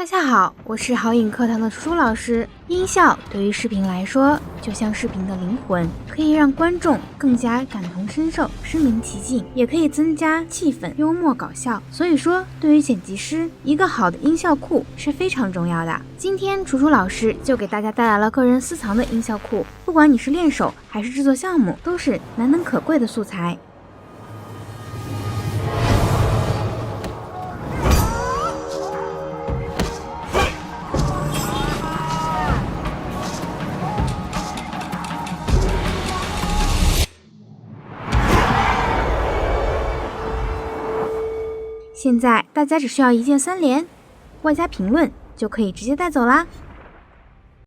大家好，我是好影课堂的楚楚老师。音效对于视频来说，就像视频的灵魂，可以让观众更加感同身受、身临其境，也可以增加气氛、幽默搞笑。所以说，对于剪辑师，一个好的音效库是非常重要的。今天楚楚老师就给大家带来了个人私藏的音效库，不管你是练手还是制作项目，都是难能可贵的素材。现在大家只需要一键3连，外加评论就可以直接带走啦。